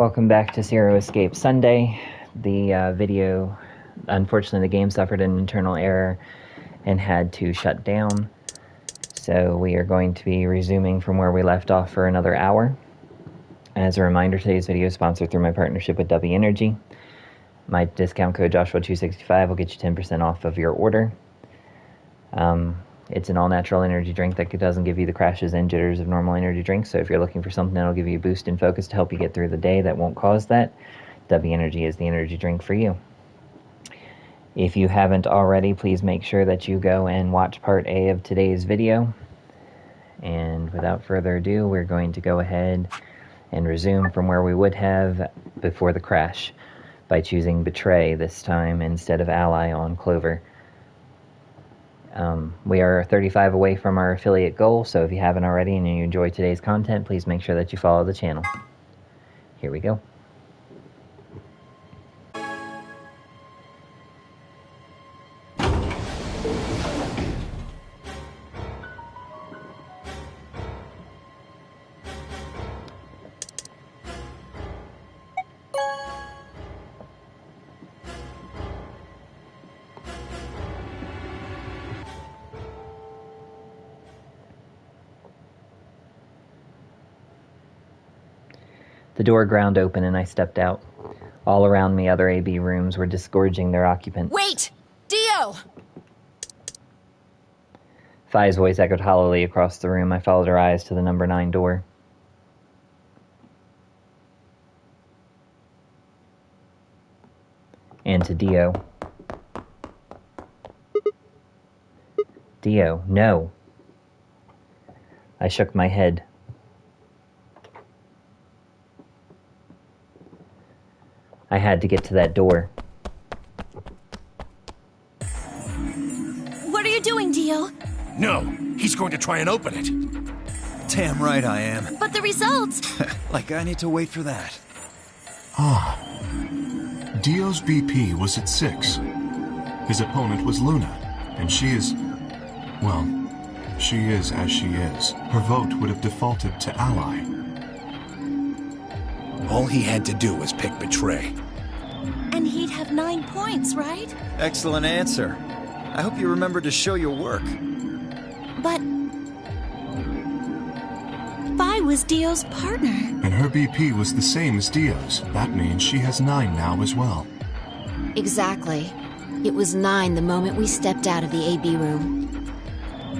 Welcome back to Zero Escape Sunday. The video, unfortunately the game suffered an internal error and had to shut down. So we are going to be resuming from where we left off for another hour. As a reminder, today's video is sponsored through my partnership with W Energy. My discount code Joshua265 will get you 10% off of your order. It's an all-natural energy drink that doesn't give you the crashes and jitters of normal energy drinks, so if you're looking for something that'll give you a boost in focus to help you get through the day that won't cause that, W Energy is the energy drink for you. If you haven't already, please make sure that you go and watch part A of today's video. And without further ado, we're going to go ahead and resume from where we would have before the crash by choosing Betray this time instead of Ally on Clover. We are 35 away from our affiliate goal, so if you haven't already and you enjoy today's content, please make sure that you follow the channel. Here we go. The door ground open and I stepped out. All around me, other AB rooms were disgorging their occupants. Wait! Dio! Fi's voice echoed hollowly across the room. I followed her eyes to the number 9 door. And to Dio. Dio, no. I shook my head. I had to get to that door. What are you doing, Dio? No, he's going to try and open it. Damn right I am. But the results! Like I need to wait for that. Dio's BP was at 6. His opponent was Luna, and she is... well, she is as she is. Her vote would have defaulted to Ally. All he had to do was pick Betray. And he'd have 9 points, right? Excellent answer. I hope you remember to show your work. But... Vi was Dio's partner. And her BP was the same as Dio's. That means she has 9 now as well. Exactly. It was 9 the moment we stepped out of the AB room.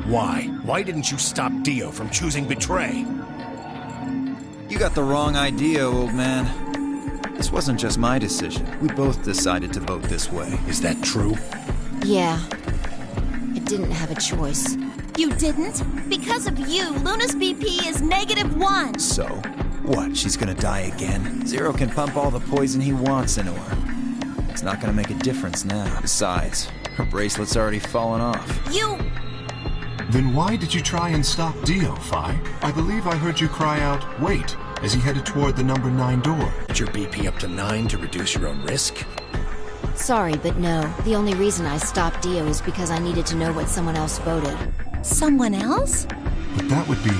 Why? Why didn't you stop Dio from choosing Betray? You got the wrong idea, old man. This wasn't just my decision. We both decided to vote this way. Is that true? Yeah. I didn't have a choice. You didn't? Because of you, Luna's BP is -1. So, what, she's gonna die again? Zero can pump all the poison he wants into her. It's not gonna make a difference now. Besides, her bracelet's already fallen off. You... Then why did you try and stop Dio, Fi? I believe I heard you cry out, wait, as he headed toward the number 9 door. Get your BP up to 9 to reduce your own risk? Sorry, but no. The only reason I stopped Dio is because I needed to know what someone else voted. Someone else? But that would be...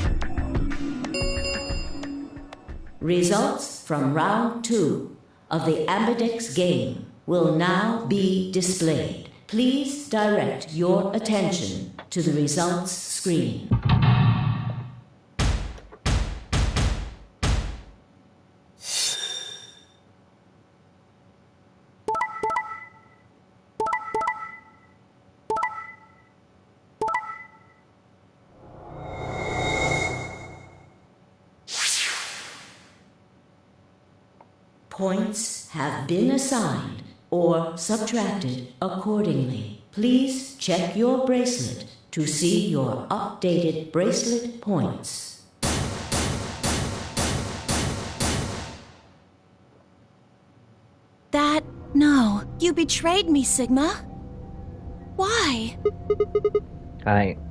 Results from round 2 of the Ambidex game will now be displayed. Please direct your attention to the results screen. Points have been assigned or subtracted accordingly. Please check your bracelet to see your updated bracelet points. That... no. You betrayed me, Sigma. Why?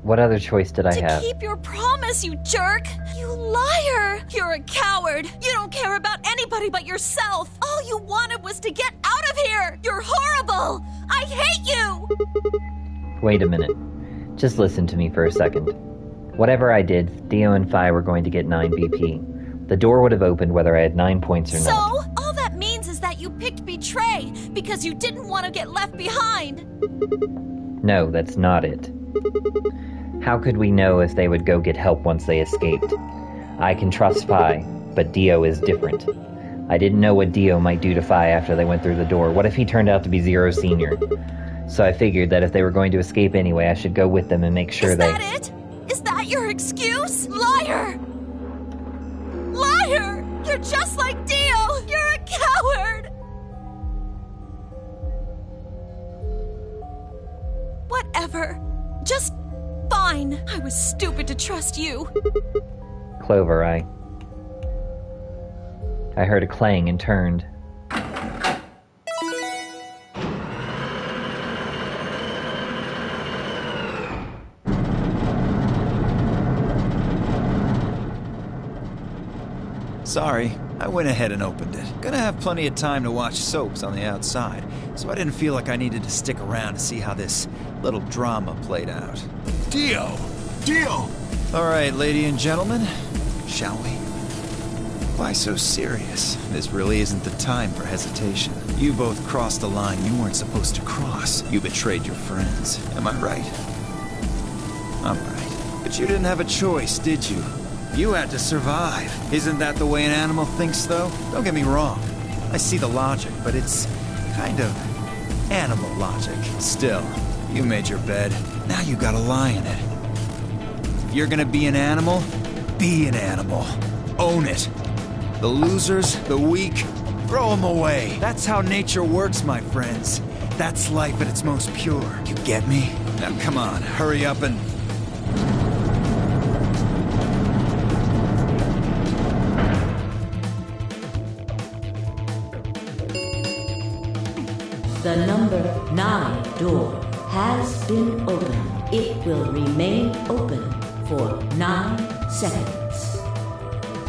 What other choice did I have? To keep your promise, you jerk! You liar! You're a coward! You don't care about anybody but yourself! All you wanted was to get out of here! You're horrible! I hate you! Wait a minute. Just listen to me for a second. Whatever I did, Dio and Fi were going to get 9 BP. The door would have opened whether I had 9 points or So, not. all that means is that you picked Betray because you didn't want to get left behind. No, that's not it. How could we know if they would go get help once they escaped? I can trust Phi, but Dio is different. I didn't know what Dio might do to Phi after they went through the door. What if he turned out to be Zero Senior? So I figured that if they were going to escape anyway, I should go with them and make sure Is that it? Is that your excuse? Liar! Liar! You're just like Dio! You're a coward! Whatever. Just fine. I was stupid to trust you. Clover, I heard a clang and turned. Sorry, I went ahead and opened it. Gonna have plenty of time to watch soaps on the outside, so I didn't feel like I needed to stick around to see how this little drama played out. Dio! Dio! Alright, lady and gentlemen, shall we? Why so serious? This really isn't the time for hesitation. You both crossed a line you weren't supposed to cross. You betrayed your friends. Am I right? I'm right. But you didn't have a choice, did you? You had to survive. Isn't that the way an animal thinks, though? Don't get me wrong. I see the logic, but it's kind of animal logic. Still, you made your bed. Now you gotta lie in it. If you're gonna be an animal, be an animal. Own it. The losers, the weak, throw them away. That's how nature works, my friends. That's life at its most pure. You get me? Now come on, hurry up and... The number 9 door has been opened. It will remain open for 9 seconds.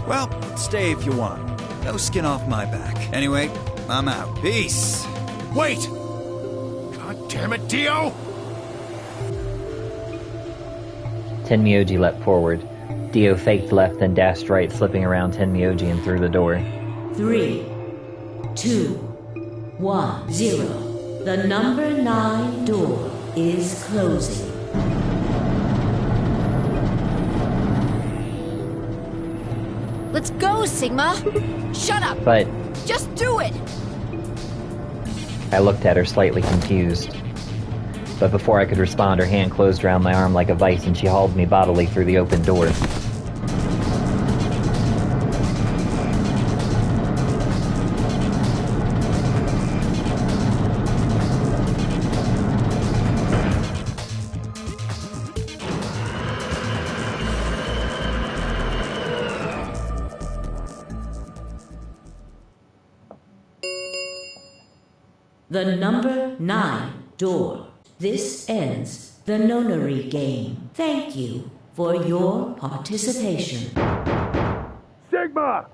Well, stay if you want. No skin off my back. Anyway, I'm out. Peace! Wait! God damn it, Dio! Tenmyoji leapt forward. Dio faked left, then dashed right, slipping around Tenmyoji and through the door. 3, 2, 1, 0. The number 9 door is closing. Let's go, Sigma! Shut up! But Just do it! I looked at her slightly confused. But before I could respond, her hand closed around my arm like a vice and she hauled me bodily through the open door. The number 9 door. This ends the nonary game. Thank you for your participation. Sigma!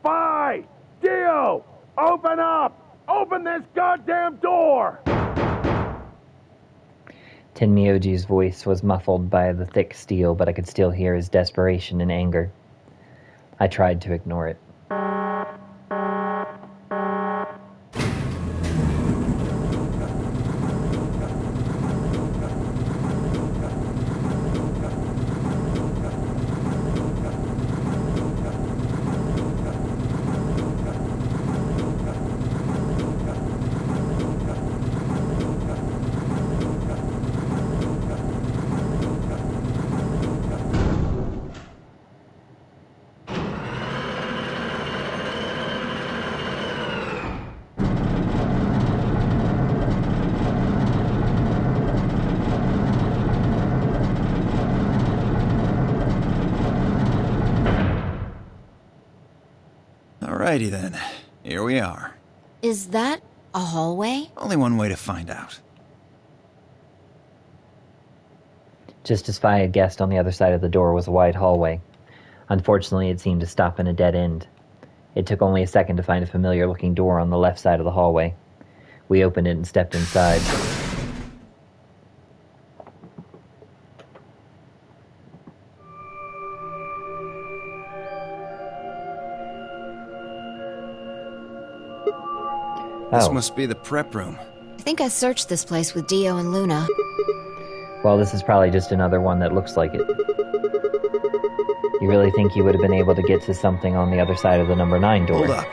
Phi! Dio! Open up! Open this goddamn door! Tenmyoji's voice was muffled by the thick steel, but I could still hear his desperation and anger. I tried to ignore it. Alrighty then. Here we are. Is that a hallway? Only one way to find out. Just as Phi had guessed, on the other side of the door was a wide hallway. Unfortunately, it seemed to stop in a dead end. It took only a second to find a familiar-looking door on the left side of the hallway. We opened it and stepped inside. This Oh. must be the prep room. I think I searched this place with Dio and Luna. Well, this is probably just another one that looks like it. You really think you would have been able to get to something on the other side of the number 9 door? Hold up.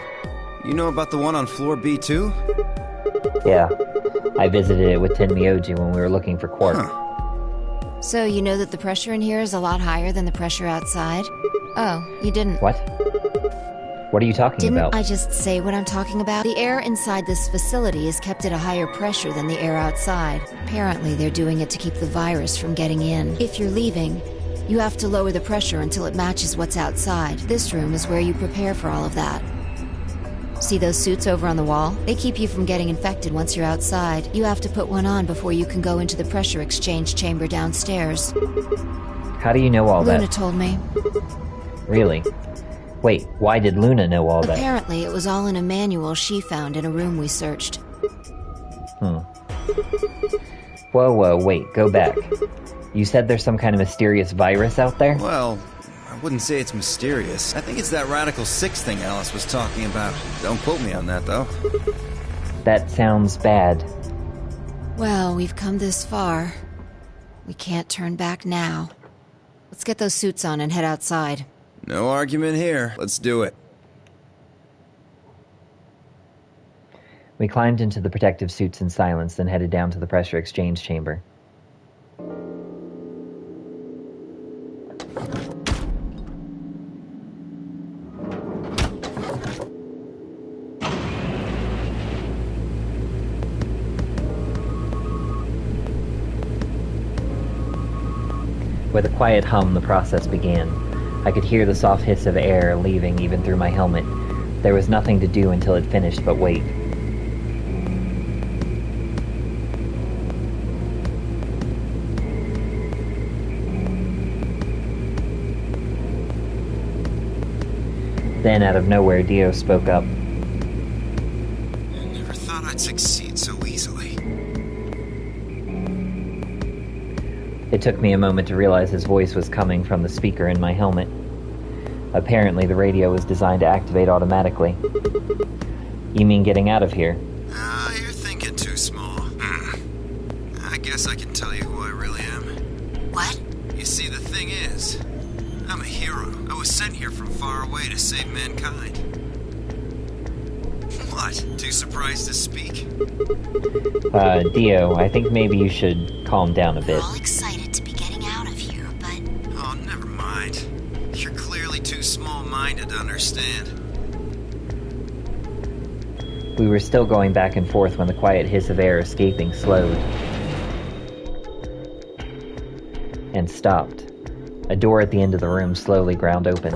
You know about the one on floor B2? Yeah. I visited it with Tenmyoji when we were looking for Quark. Huh. So you know that the pressure in here is a lot higher than the pressure outside? Oh, you didn't. What? What are you talking Didn't about? I just say what I'm talking about? The air inside this facility is kept at a higher pressure than the air outside. Apparently, they're doing it to keep the virus from getting in. If you're leaving, you have to lower the pressure until it matches what's outside. This room is where you prepare for all of that. See those suits over on the wall? They keep you from getting infected once you're outside. You have to put one on before you can go into the pressure exchange chamber downstairs. How do you know all Luna that? told me. Really? Wait, why did Luna know all that? Apparently, it was all in a manual she found in a room we searched. Whoa, wait, go back. You said there's some kind of mysterious virus out there? Well, I wouldn't say it's mysterious. I think it's that Radical 6 thing Alice was talking about. Don't quote me on that, though. That sounds bad. Well, we've come this far. We can't turn back now. Let's get those suits on and head outside. No argument here. Let's do it. We climbed into the protective suits in silence, then headed down to the pressure exchange chamber. With a quiet hum, the process began. I could hear the soft hiss of air leaving even through my helmet. There was nothing to do until it finished but wait. Then, out of nowhere, Dio spoke up. I never thought I'd succeed so easily. It took me a moment to realize his voice was coming from the speaker in my helmet. Apparently, the radio was designed to activate automatically. You mean getting out of here? You're thinking too small. I guess I can tell you who I really am. What? You see, the thing is, I'm a hero. I was sent here from far away to save mankind. What? Too surprised to speak? Dio, I think maybe you should calm down a bit. We're all excited to be getting out of here, but... Oh, never mind. You're clearly too small-minded to understand. We were still going back and forth when the quiet hiss of air escaping slowed. And stopped. A door at the end of the room slowly ground open.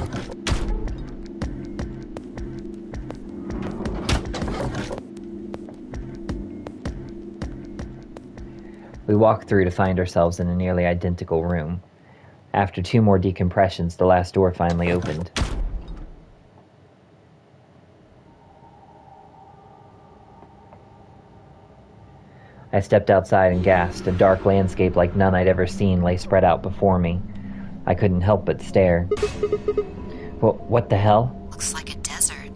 We walked through to find ourselves in a nearly identical room. After 2 more decompressions, the last door finally opened. I stepped outside and gasped. A dark landscape like none I'd ever seen lay spread out before me. I couldn't help but stare. Well, what the hell? Looks like a desert.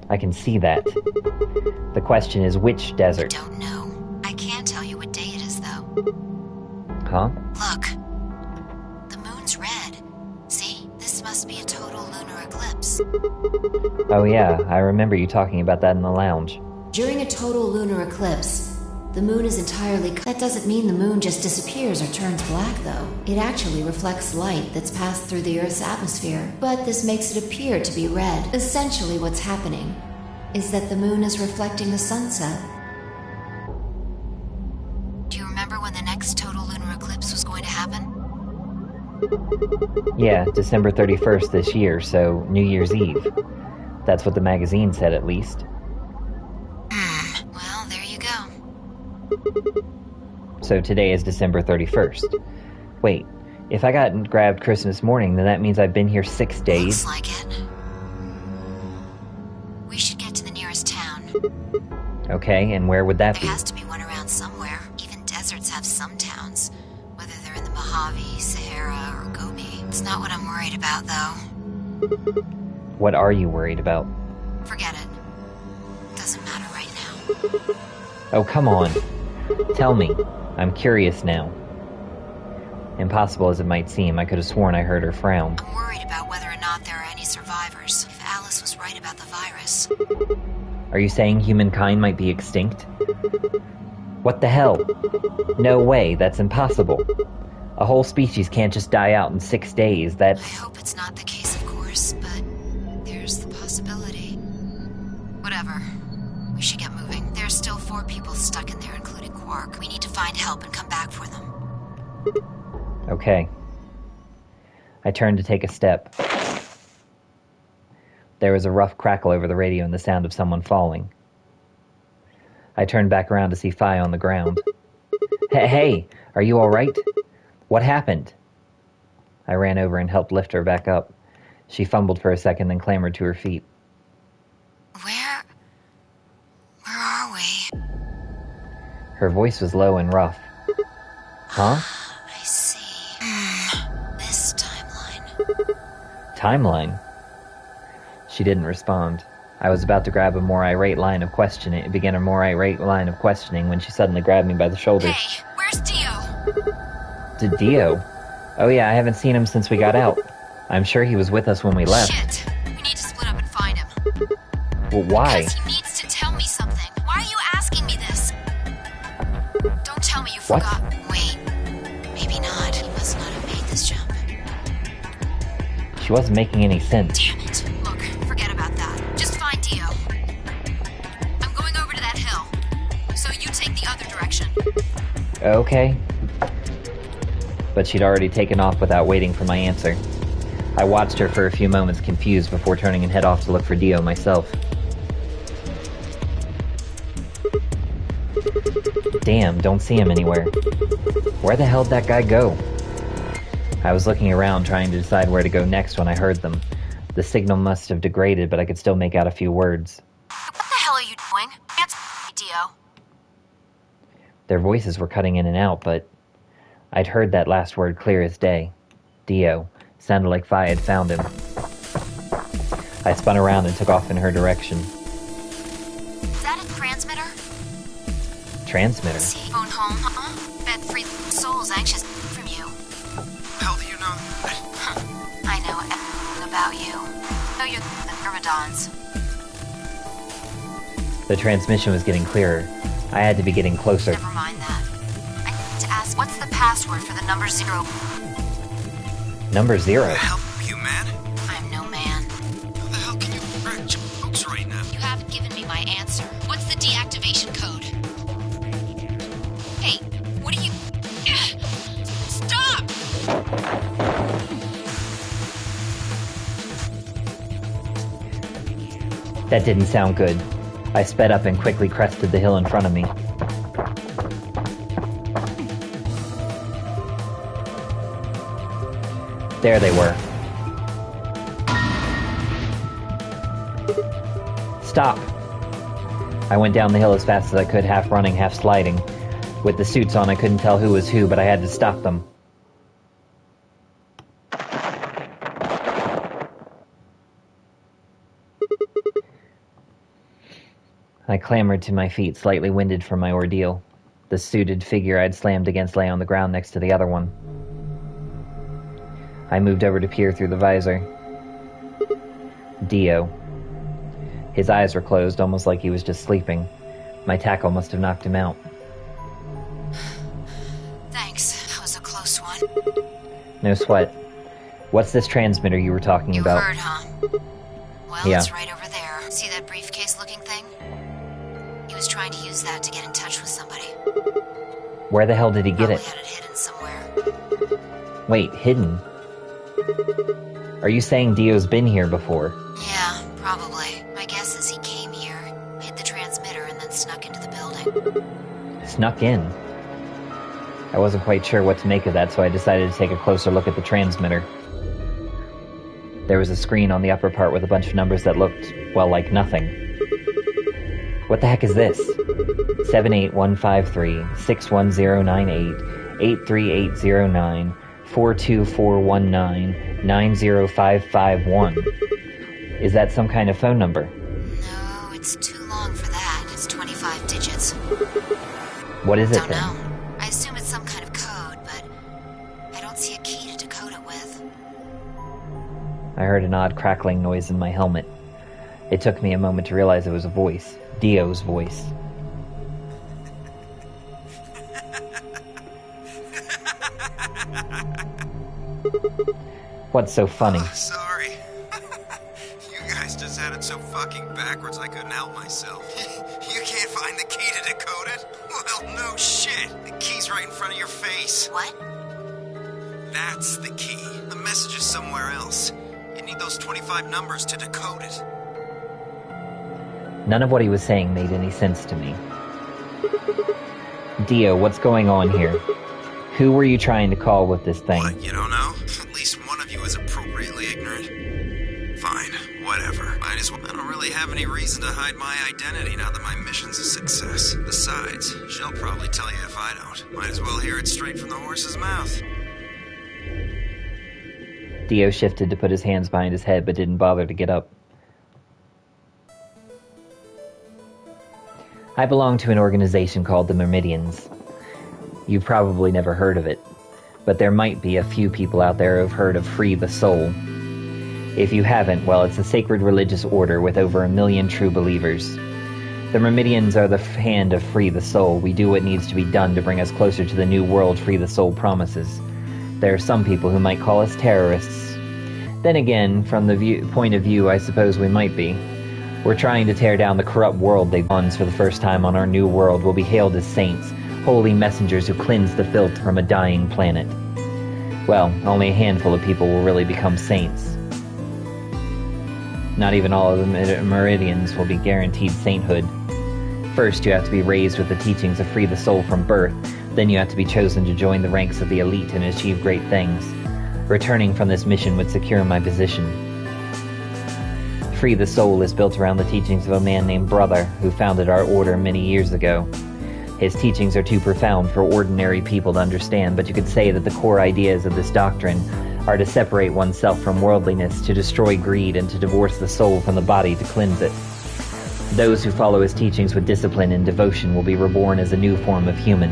I can see that. The question is, which desert? Don't know. I can't tell you what day it is, though. Huh? Look. The moon's red. See? This must be a total lunar eclipse. Oh yeah, I remember you talking about that in the lounge. During a total lunar eclipse, the moon is entirely... That doesn't mean the moon just disappears or turns black, though. It actually reflects light that's passed through the Earth's atmosphere, but this makes it appear to be red. Essentially what's happening is that the moon is reflecting the sunset. Do you remember when the next total lunar eclipse was going to happen? Yeah, December 31st this year, so New Year's Eve. That's what the magazine said, at least. Well, there you go. So today is December 31st. Wait, if I got grabbed Christmas morning, then that means I've been here 6 days. Looks like it. We should get to the nearest town. Okay, and where would that There be? has to be one around somewhere. Even deserts have some towns, whether they're in the Mojave, Sahara, or Gobi. It's not what I'm worried about, though. What are you worried about? Forget it. Doesn't matter right now. Oh, come on. Tell me. I'm curious now. Impossible as it might seem, I could have sworn I heard her frown. I'm worried about whether or not there are any survivors. If Alice was right about the virus. Are you saying humankind might be extinct? What the hell? No way, that's impossible. A whole species can't just die out in 6 days, I that's... hope it's not the case, of course, but there's the possibility. Whatever. We should get moving. There's still 4 people stuck in there, including Quark. We need to find help and come back for them. Okay. I turned to take a step. There was a rough crackle over the radio and the sound of someone falling. I turned back around to see Fi on the ground. Hey, are you all right? What happened? I ran over and helped lift her back up. She fumbled for a second, then clambered to her feet. Where are we? Her voice was low and rough. Huh? I see. This timeline. Timeline? She didn't respond. I was about to grab a more irate line of questioning. It began a more irate line of questioning when she suddenly grabbed me by the shoulders. Hey, where's Dio? Did Dio? Oh yeah, I haven't seen him since we got out. I'm sure he was with us when we left. Shit. We need to split up and find him. Well, why? Because he needs to tell me something. Why are you asking me this? Don't tell me you What? forgot. Wait. Maybe not. He must not have made this jump. She wasn't making any sense. Damn it. Look, forget about that. Just find Dio. I'm going over to that hill. So you take the other direction. Okay. But she'd already taken off without waiting for my answer. I watched her for a few moments confused before turning and head off to look for Dio myself. Damn, don't see him anywhere. Where the hell'd that guy go? I was looking around trying to decide where to go next when I heard them. The signal must have degraded, but I could still make out a few words. What the hell are you doing? Answer me, Dio. Their voices were cutting in and out, but I'd heard that last word clear as day. Dio. Sounded like Fi had found him. I spun around and took off in her direction. Is that a transmitter? Transmitter? See, phone home, Bet free souls anxious from you. How do you know? I know everything about you. I know you're the Myrmidons. The transmission was getting clearer. I had to be getting closer. Never mind that. I need to ask, what's the password for the number 0? Number 0. Help you, man? I'm no man. How the hell can you crack jokes right now? You haven't given me my answer. What's the deactivation code? Hey, what are you... Stop! That didn't sound good. I sped up and quickly crested the hill in front of me. There they were. Stop! I went down the hill as fast as I could, half running, half sliding. With the suits on, I couldn't tell who was who, but I had to stop them. I clambered to my feet, slightly winded from my ordeal. The suited figure I'd slammed against lay on the ground next to the other one. I moved over to peer through the visor. Dio. His eyes were closed, almost like he was just sleeping. My tackle must have knocked him out. Thanks. That was a close one. No sweat. What's this transmitter you were talking You about? heard, huh? Well, Yeah. it's right over there. See that briefcase-looking thing? He was trying to use that to get in touch with somebody. Where the hell did he get Probably it? had it hidden somewhere. Wait, hidden? Are you saying Dio's been here before? Yeah, probably. My guess is he came here, hid the transmitter, and then snuck into the building. Snuck in? I wasn't quite sure what to make of that, so I decided to take a closer look at the transmitter. There was a screen on the upper part with a bunch of numbers that looked, well, like nothing. What the heck is this? 78153 61098 83809 42419 90551. Is that some kind of phone number? No, it's too long for that. It's 25 digits. What is it Don't then? know. I assume it's some kind of code, but I don't see a key to decode it with. I heard an odd crackling noise in my helmet. It took me a moment to realize it was a voice. Dio's voice. What's so funny? Sorry. You guys just had it so fucking backwards I couldn't help myself. You can't find the key to decode it? Well, no shit. The key's right in front of your face. What? That's the key. The message is somewhere else. You need those 25 numbers to decode it. None of what he was saying made any sense to me. Dio, what's going on here? Who were you trying to call with this thing? What, you don't know? At least one of you is appropriately ignorant. Fine, whatever. Might as well. I don't really have any reason to hide my identity now that my mission's a success. Besides, she'll probably tell you if I don't. Might as well hear it straight from the horse's mouth. Dio shifted to put his hands behind his head but didn't bother to get up. I belong to an organization called the Myrmidians. You've probably never heard of it, but there might be a few people out there who've heard of Free the Soul. If you haven't, well, it's a sacred religious order with over 1 million true believers. The Myrmidians are the hand of Free the Soul. We do what needs to be done to bring us closer to the new world Free the Soul promises. There are some people who might call us terrorists. Then again, from the point of view, I suppose we might be. We're trying to tear down the corrupt world they've won for the first time on our new world. We'll be hailed as saints, holy messengers who cleanse the filth from a dying planet. Well, only a handful of people will really become saints. Not even all of the Meridians will be guaranteed sainthood. First, you have to be raised with the teachings of Free the Soul from birth. Then you have to be chosen to join the ranks of the elite and achieve great things. Returning from this mission would secure my position. Free the Soul is built around the teachings of a man named Brother, who founded our order many years ago. His teachings are too profound for ordinary people to understand, but you could say that the core ideas of this doctrine are to separate oneself from worldliness, to destroy greed, and to divorce the soul from the body to cleanse it. Those who follow his teachings with discipline and devotion will be reborn as a new form of human.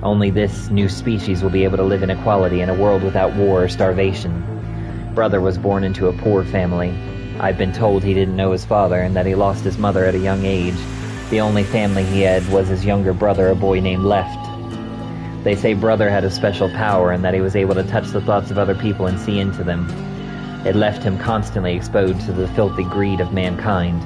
Only this new species will be able to live in equality in a world without war or starvation. Brother was born into a poor family. I've been told he didn't know his father and that he lost his mother at a young age. The only family he had was his younger brother, a boy named Left. They say Brother had a special power and that he was able to touch the thoughts of other people and see into them. It left him constantly exposed to the filthy greed of mankind.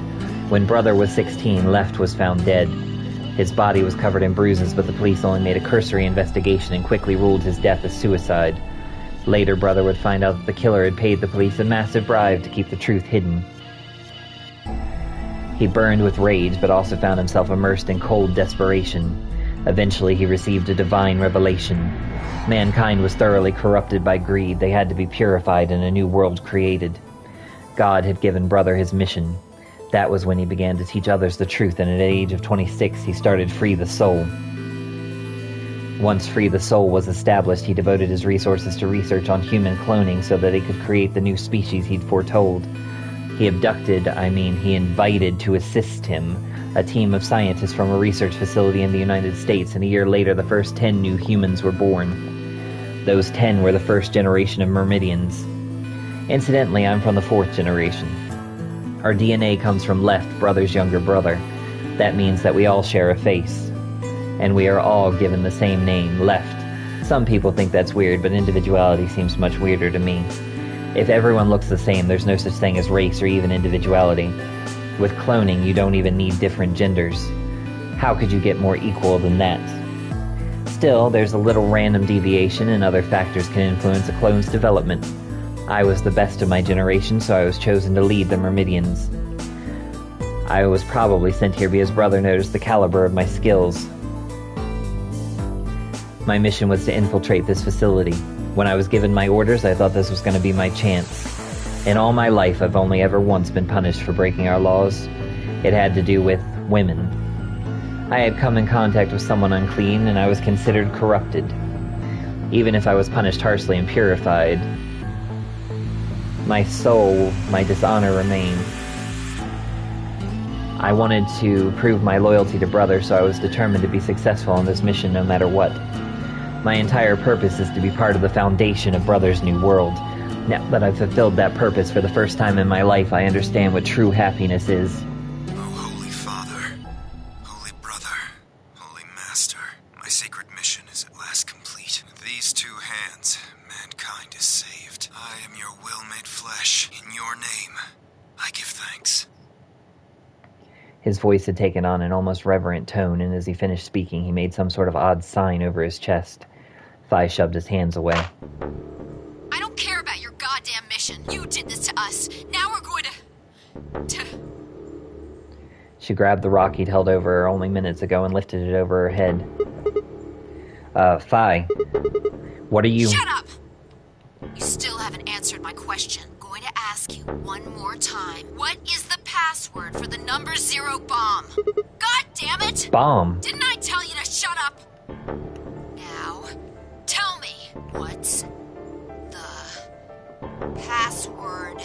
When Brother was 16, Left was found dead. His body was covered in bruises, but the police only made a cursory investigation and quickly ruled his death as suicide. Later, Brother would find out that the killer had paid the police a massive bribe to keep the truth hidden. He burned with rage, but also found himself immersed in cold desperation. Eventually, he received a divine revelation. Mankind was thoroughly corrupted by greed. They had to be purified and a new world created. God had given Brother his mission. That was when he began to teach others the truth, and at the age of 26, he started Free the Soul. Once Free the Soul was established, he devoted his resources to research on human cloning so that he could create the new species he'd foretold. He invited to assist him a team of scientists from a research facility in the United States, and a year later the first 10 new humans were born. Those 10 were the first generation of Myrmidians. Incidentally, I'm from the 4th generation. Our DNA comes from Left, Brother's younger brother. That means that we all share a face. And we are all given the same name, Left. Some people think that's weird, but individuality seems much weirder to me. If everyone looks the same, there's no such thing as race or even individuality. With cloning, you don't even need different genders. How could you get more equal than that? Still, there's a little random deviation and other factors can influence a clone's development. I was the best of my generation, so I was chosen to lead the Myrmidians. I was probably sent here because Brother noticed the caliber of my skills. My mission was to infiltrate this facility. When I was given my orders, I thought this was going to be my chance. In all my life, I've only ever once been punished for breaking our laws. It had to do with women. I had come in contact with someone unclean, and I was considered corrupted. Even if I was punished harshly and purified, my soul, my dishonor remained. I wanted to prove my loyalty to Brother, so I was determined to be successful on this mission no matter what. My entire purpose is to be part of the foundation of Brother's new world. Now that I've fulfilled that purpose for the first time in my life, I understand what true happiness is. Oh, Holy Father, Holy Brother, Holy Master, my sacred mission is at last complete. With these two hands, mankind is saved. I am your will made flesh. In your name, I give thanks. His voice had taken on an almost reverent tone, and as he finished speaking, he made some sort of odd sign over his chest. Phi shoved his hands away. I don't care about your goddamn mission. You did this to us. Now we're going to... She grabbed the rock he'd held over her only minutes ago and lifted it over her head. Phi, what are you... Shut up! You still haven't answered my question. I'm going to ask you one more time. What is the password for the number 0 bomb? God damn it! Bomb? Didn't I tell you to shut up? Now, tell me, what's the password?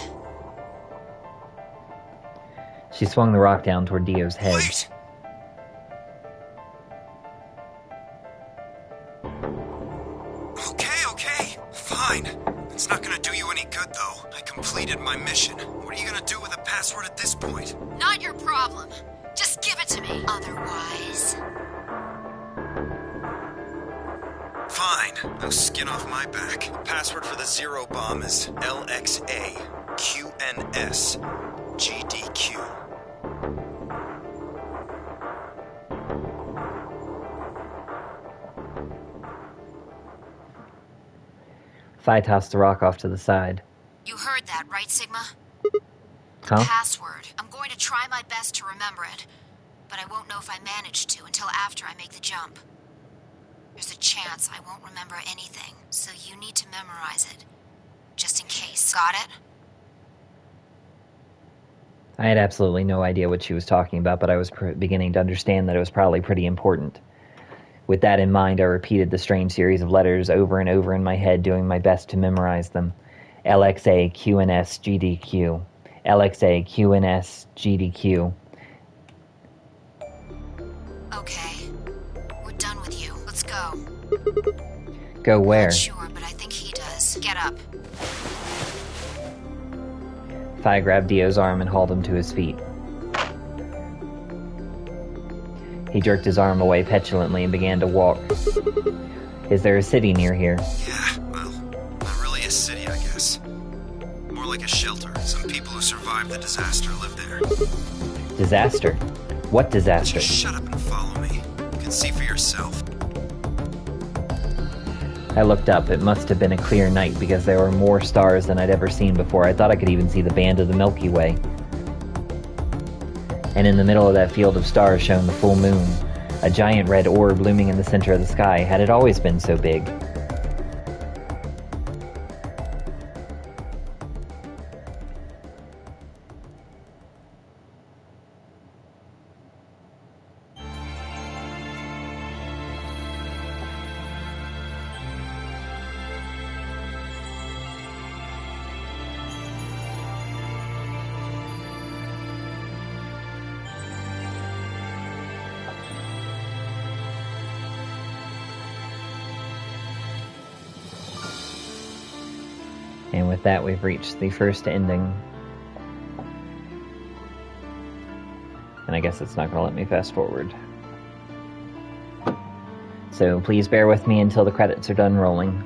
She swung the rock down toward Dio's head. Wait! Okay, fine. It's not gonna do you any good, though. I completed my mission. What are you gonna do with the password at this point? Not your problem. Just give it to me. Otherwise... Fine. No skin off my back. Password for the 0 bomb is LXA QNS GDQ. Phi tossed the rock off to the side. You heard that, right, Sigma? Huh? Password. I'm going to try my best to remember it, but I won't know if I manage to until after I make the jump. There's a chance I won't remember anything, so you need to memorize it. Just in case. Got it? I had absolutely no idea what she was talking about, but I was beginning to understand that it was probably pretty important. With that in mind, I repeated the strange series of letters over and over in my head, doing my best to memorize them. LXA QNS GDQ. LXA QNS GDQ. Okay. We're done with you. Let's go. Go where? Not sure, but I think he does. Get up. Phi grabbed Dio's arm and hauled him to his feet. He jerked his arm away petulantly and began to walk. Is there a city near here? Yeah, well, not really a city, I guess. More like a shelter. Some people who survived the disaster live there. Disaster? What disaster? Just shut up and follow me. You can see for yourself. I looked up. It must have been a clear night because there were more stars than I'd ever seen before. I thought I could even see the band of the Milky Way. And in the middle of that field of stars shone the full moon, a giant red orb looming in the center of the sky. Had it always been so big? And with that, we've reached the first ending. And I guess it's not going to let me fast forward. So please bear with me until the credits are done rolling.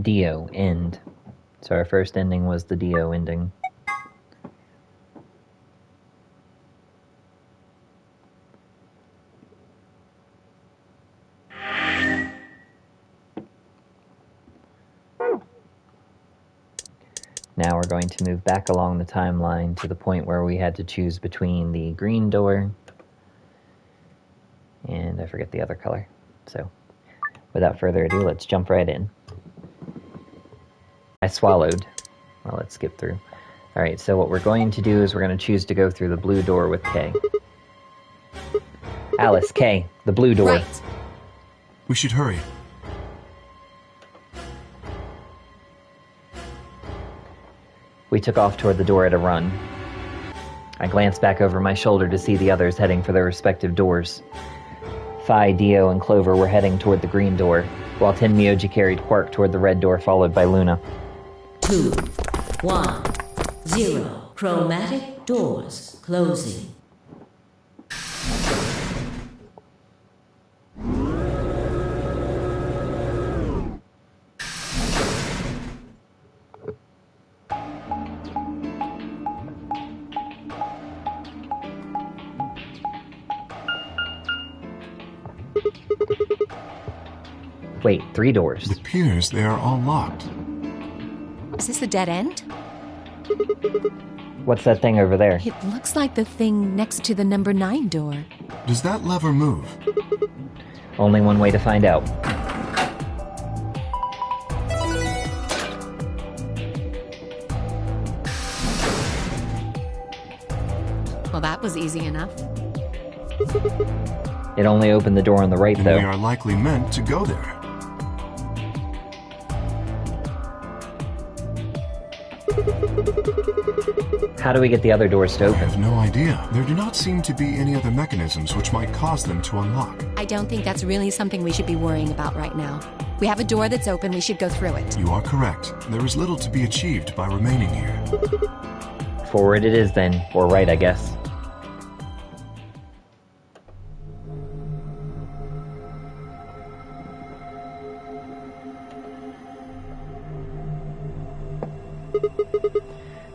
Dio, end. So our first ending was the Dio ending. Now we're going to move back along the timeline to the point where we had to choose between the green door and I forget the other color. So without further ado, let's jump right in. I swallowed. Well, let's skip through. Alright, so what we're going to do is we're going to choose to go through the blue door with Kay. Alice, Kay, the blue door. Right. We should hurry. We took off toward the door at a run. I glanced back over my shoulder to see the others heading for their respective doors. Phi, Dio, and Clover were heading toward the green door, while Tenmyoji carried Quark toward the red door, followed by Luna. 2, 1, 0. Chromatic doors closing. Wait, 3 doors. It appears they are all locked. Is this a dead end? What's that thing over there? It looks like the thing next to the number 9 door. Does that lever move? Only one way to find out. Well, that was easy enough. It only opened the door on the right, And though. we are likely meant to go there. How do we get the other doors to I open? have no idea. There do not seem to be any other mechanisms which might cause them to unlock. I don't think that's really something we should be worrying about right now. We have a door that's open, we should go through it. You are correct. There is little to be achieved by remaining here. Forward it is then, or right, I guess.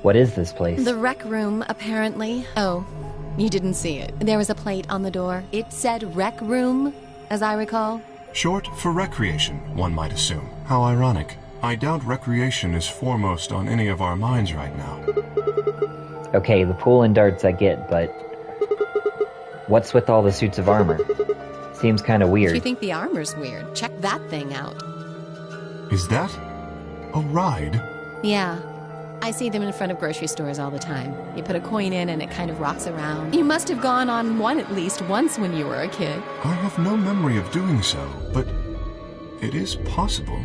What is this place? The rec room, apparently. Oh, you didn't see it. There was a plate on the door. It said rec room, as I recall. Short for recreation, one might assume. How ironic. I doubt recreation is foremost on any of our minds right now. Okay, the pool and darts I get, but what's with all the suits of armor? Seems kind of If weird. you think the armor's weird, check that thing out. Is that a ride? Yeah. I see them in front of grocery stores all the time. You put a coin in and it kind of rocks around. You must have gone on one at least once when you were a kid. I have no memory of doing so, but it is possible.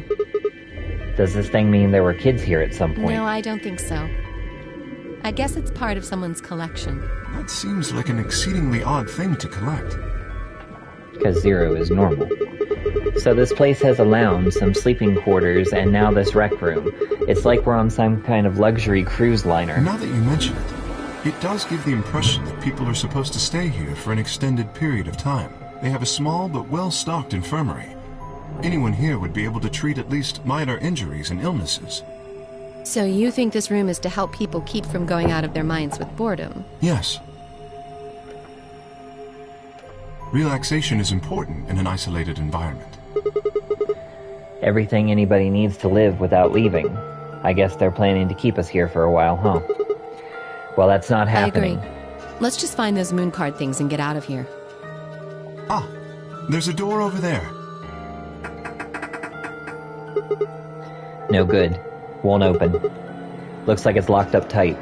Does this thing mean there were kids here at some point? No, I don't think so. I guess it's part of someone's collection. That seems like an exceedingly odd thing to collect. Because 0 is normal. So this place has a lounge, some sleeping quarters, and now this rec room. It's like we're on some kind of luxury cruise liner. Now that you mention it, it does give the impression that people are supposed to stay here for an extended period of time. They have a small but well-stocked infirmary. Anyone here would be able to treat at least minor injuries and illnesses. So you think this room is to help people keep from going out of their minds with boredom? Yes. Relaxation is important in an isolated environment. Everything anybody needs to live without leaving. I guess they're planning to keep us here for a while, huh? Well, that's not happening. I agree. Let's just find those moon card things and get out of here. Ah, there's a door over there. No good. Won't open. Looks like it's locked up tight.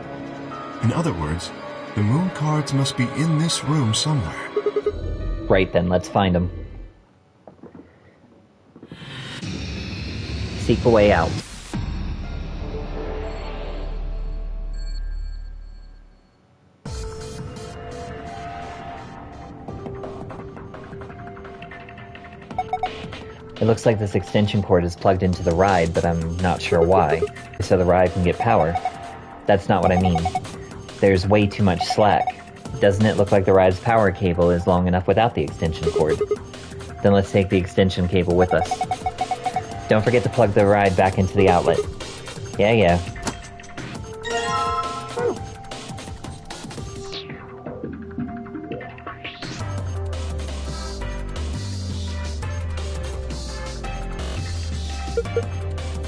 In other words, the moon cards must be in this room somewhere. Right then, let's find them. Seek a way out. It looks like this extension cord is plugged into the ride, but I'm not sure why. So the ride can get power. That's not what I mean. There's way too much slack. Doesn't it look like the ride's power cable is long enough without the extension cord? Then let's take the extension cable with us. Don't forget to plug the ride back into the outlet. Yeah.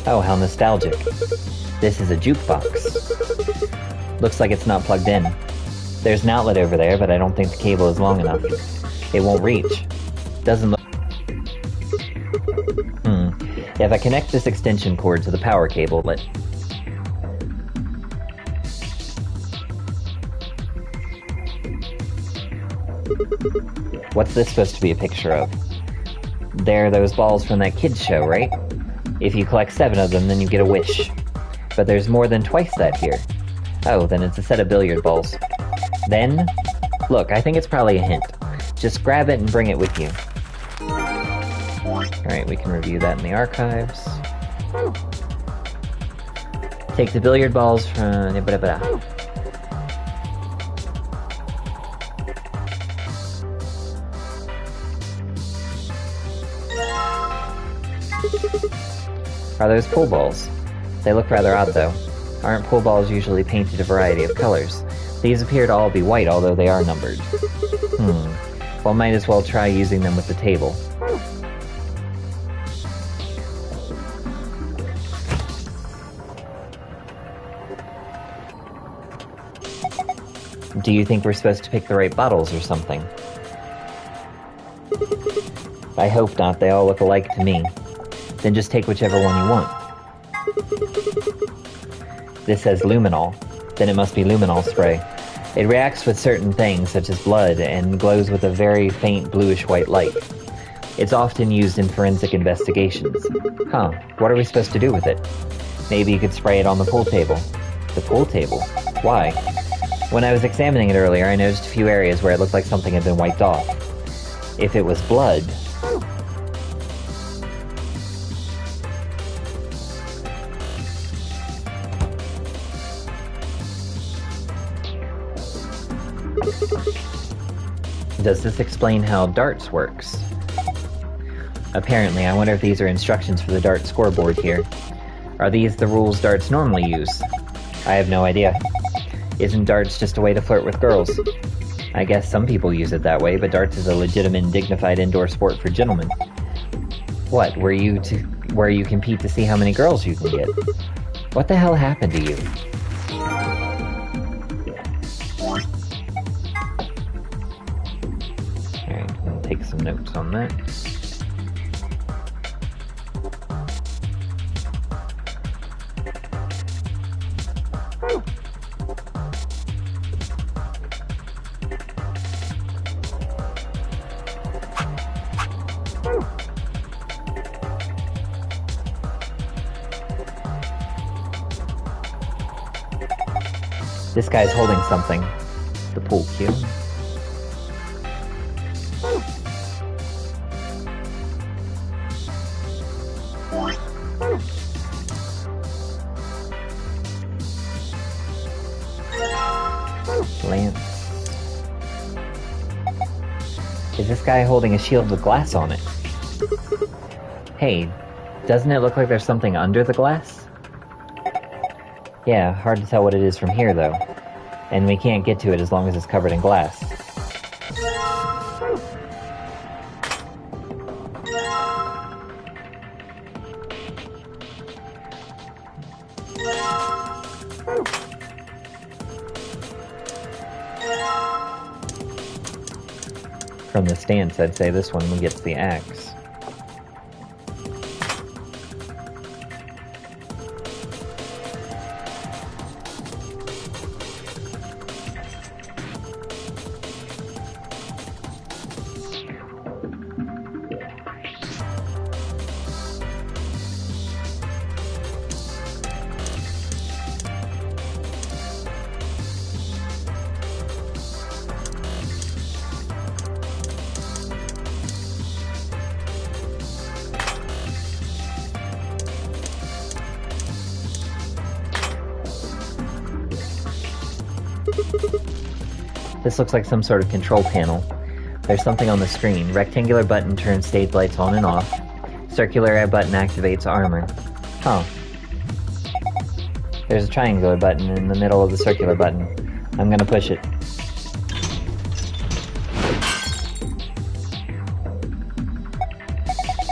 Oh, how nostalgic. This is a jukebox. Looks like it's not plugged in. There's an outlet over there, but I don't think the cable is long enough. It won't reach. Doesn't look... If I connect this extension cord to the power cable, What's this supposed to be a picture of? They're those balls from that kids show, right? If you collect 7 of them, then you get a wish. But there's more than twice that here. Oh, then it's a set of billiard balls. Then, look, I think it's probably a hint. Just grab it and bring it with you. Alright, we can review that in the archives. Take the billiard balls from... Are those pool balls? They look rather odd, though. Aren't pool balls usually painted a variety of colors? These appear to all be white, although they are numbered. Well, might as well try using them with the table. Do you think we're supposed to pick the right bottles or something? I hope not, they all look alike to me. Then just take whichever one you want. This says luminol. Then it must be luminol spray. It reacts with certain things, such as blood, and glows with a very faint bluish-white light. It's often used in forensic investigations. What are we supposed to do with it? Maybe you could spray it on the pool table. The pool table? Why? When I was examining it earlier, I noticed a few areas where it looked like something had been wiped off. If it was blood... Does this explain how darts works? Apparently, I wonder if these are instructions for the darts scoreboard here. Are these the rules darts normally use? I have no idea. Isn't darts just a way to flirt with girls? I guess some people use it that way, but darts is a legitimate and dignified indoor sport for gentlemen. What, where you compete to see how many girls you can get? What the hell happened to you? Take some notes on that. This guy's holding something. The pool cue. Lance. Is this guy holding a shield with glass on it? Hey, doesn't it look like there's something under the glass? Yeah, hard to tell what it is from here, though. And we can't get to it as long as it's covered in glass. From the stance, I'd say this one gets the axe. This looks like some sort of control panel. There's something on the screen. Rectangular button turns stage lights on and off. Circular button activates armor. Huh. There's a triangular button in the middle of the circular button. I'm gonna push it.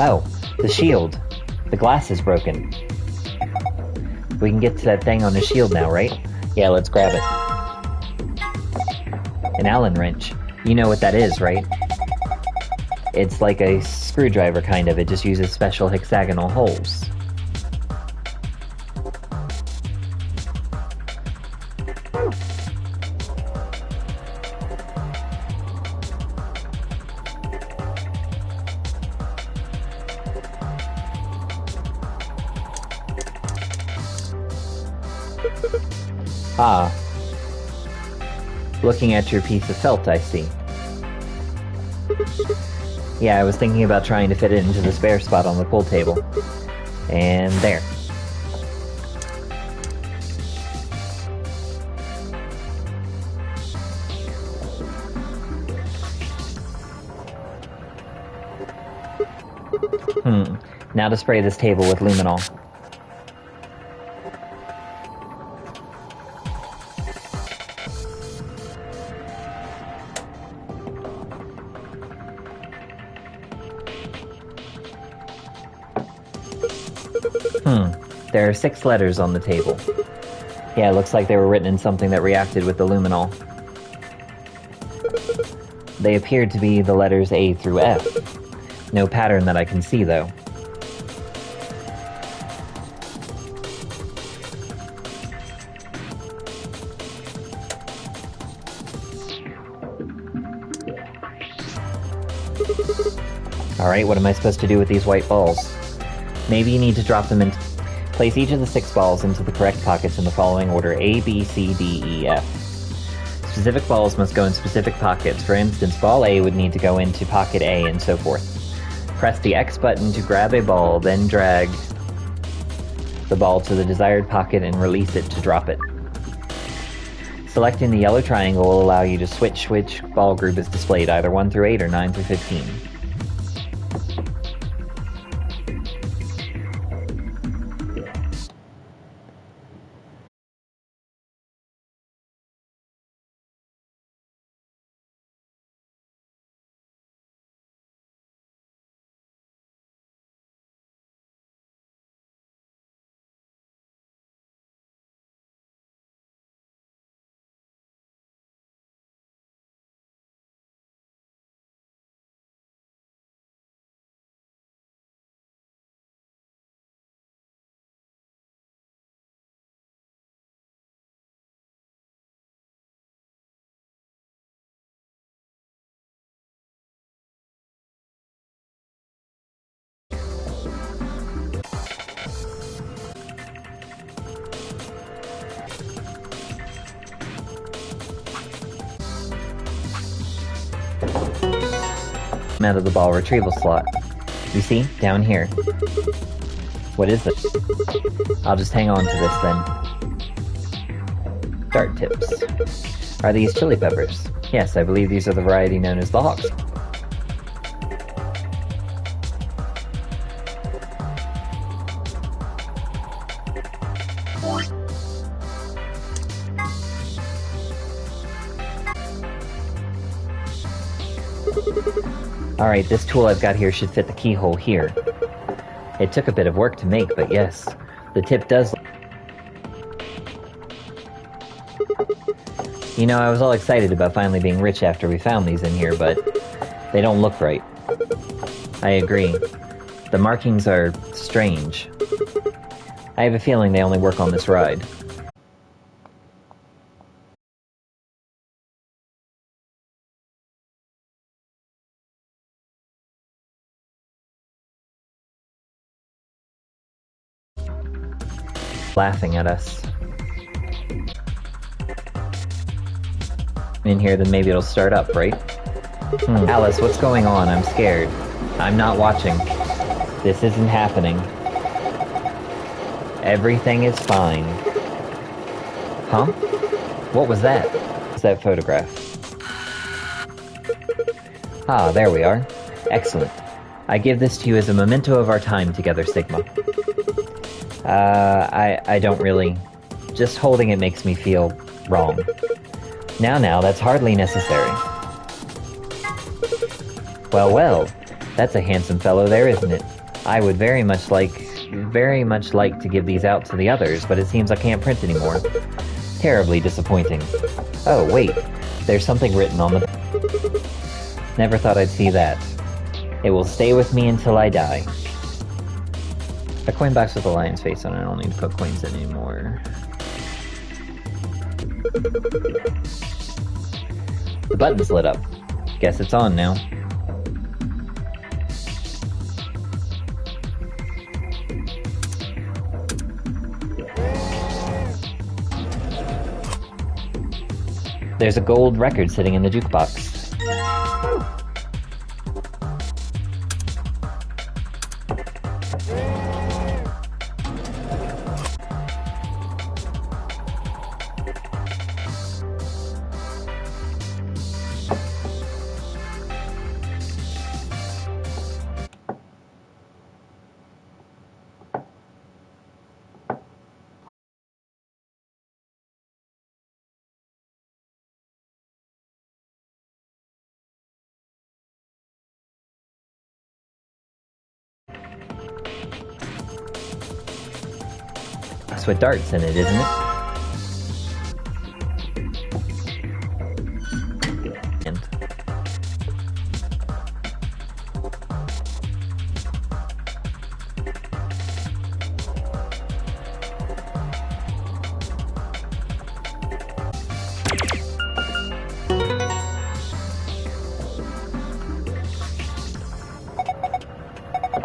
Oh, the shield. The glass is broken. We can get to that thing on the shield now, right? Yeah, let's grab it. An Allen wrench. You know what that is, right? It's like a screwdriver, kind of. It just uses special hexagonal holes. Ah. Looking at your piece of felt, I see. Yeah, I was thinking about trying to fit it into the spare spot on the pool table. And there. Now to spray this table with luminol. There are 6 letters on the table. Yeah, it looks like they were written in something that reacted with the luminol. They appeared to be the letters A through F. No pattern that I can see, though. Alright, what am I supposed to do with these white balls? Maybe you need to drop them in. Place each of the 6 balls into the correct pockets in the following order: A, B, C, D, E, F. Specific balls must go in specific pockets. For instance, ball A would need to go into pocket A, and so forth. Press the X button to grab a ball, then drag the ball to the desired pocket and release it to drop it. Selecting the yellow triangle will allow you to switch which ball group is displayed, either 1 through 8 or 9 through 15. Out of the ball retrieval slot. You see? Down here. What is it? I'll just hang on to this then. Dart tips. Are these chili peppers? Yes, I believe these are the variety known as the Hawks. Alright, this tool I've got here should fit the keyhole here. It took a bit of work to make, but yes, the tip does. You know, I was all excited about finally being rich after we found these in here, but they don't look right. I agree. The markings are strange. I have a feeling they only work on this ride. Laughing at us. In here, then maybe it'll start up, right? Alice, what's going on? I'm scared. I'm not watching. This isn't happening. Everything is fine. Huh? What was that? What's that photograph? Ah, there we are. Excellent. I give this to you as a memento of our time together, Sigma. I don't really... Just holding it makes me feel wrong. Now, that's hardly necessary. Well, that's a handsome fellow there, isn't it? I would very much like to give these out to the others, but it seems I can't print anymore. Terribly disappointing. Oh, wait. There's something written on the... Never thought I'd see that. It will stay with me until I die. A coin box with a lion's face on it. I don't need to put coins in anymore. The button's lit up. Guess it's on now. There's a gold record sitting in the jukebox. That's with darts in it, isn't it? And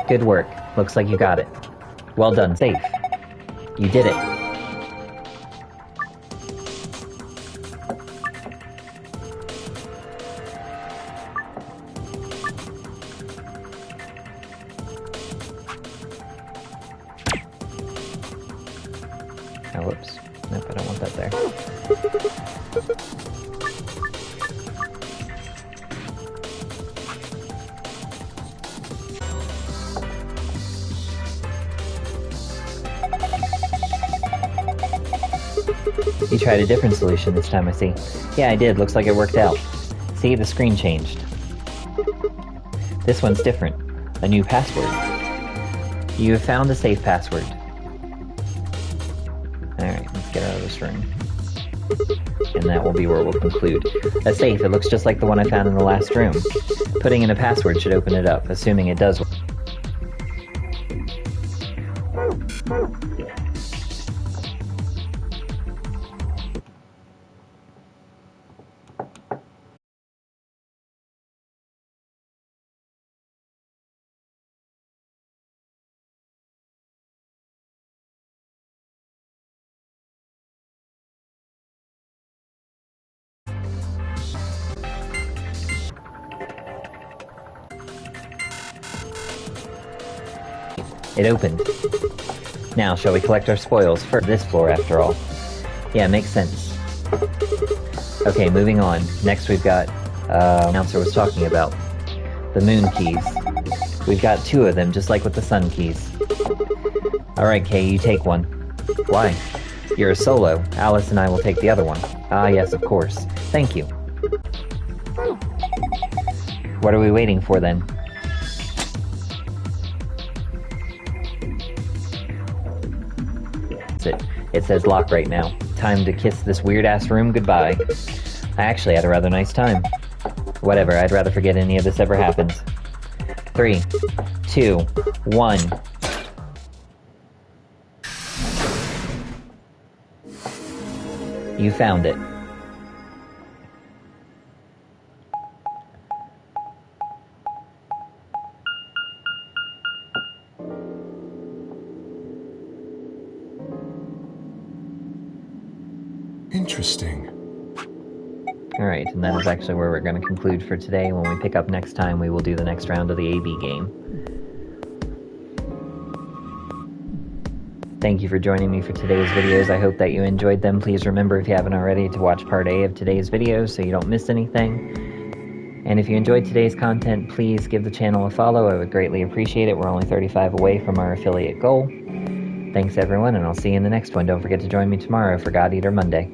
good work. Looks like you got it. Well done, safe. You did it. Oh, whoops. Nope, I don't want that there. You tried a different solution this time, I see. Yeah, I did. Looks like it worked out. See, the screen changed. This one's different. A new password. You have found a safe password. Alright, let's get out of this room. And that will be where we'll conclude. A safe, it looks just like the one I found in the last room. Putting in a password should open it up, assuming it does. It opened. Now, shall we collect our spoils for this floor, after all? Yeah, makes sense. Okay, moving on. Next we've got, announcer was talking about. The moon keys. We've got 2 of them, just like with the sun keys. Alright, Kay, you take one. Why? You're a solo. Alice and I will take the other one. Ah, yes, of course. Thank you. What are we waiting for, then? It says lock right now. Time to kiss this weird-ass room goodbye. I actually had a rather nice time. Whatever, I'd rather forget any of this ever happened. 3, 2, 1. You found it. Interesting. Alright, and that is actually where we're going to conclude for today. When we pick up next time, we will do the next round of the AB game. Thank you for joining me for today's videos. I hope that you enjoyed them. Please remember, if you haven't already, to watch part A of today's video so you don't miss anything. And if you enjoyed today's content, please give the channel a follow. I would greatly appreciate it. We're only 35 away from our affiliate goal. Thanks, everyone, and I'll see you in the next one. Don't forget to join me tomorrow for God Eater Monday.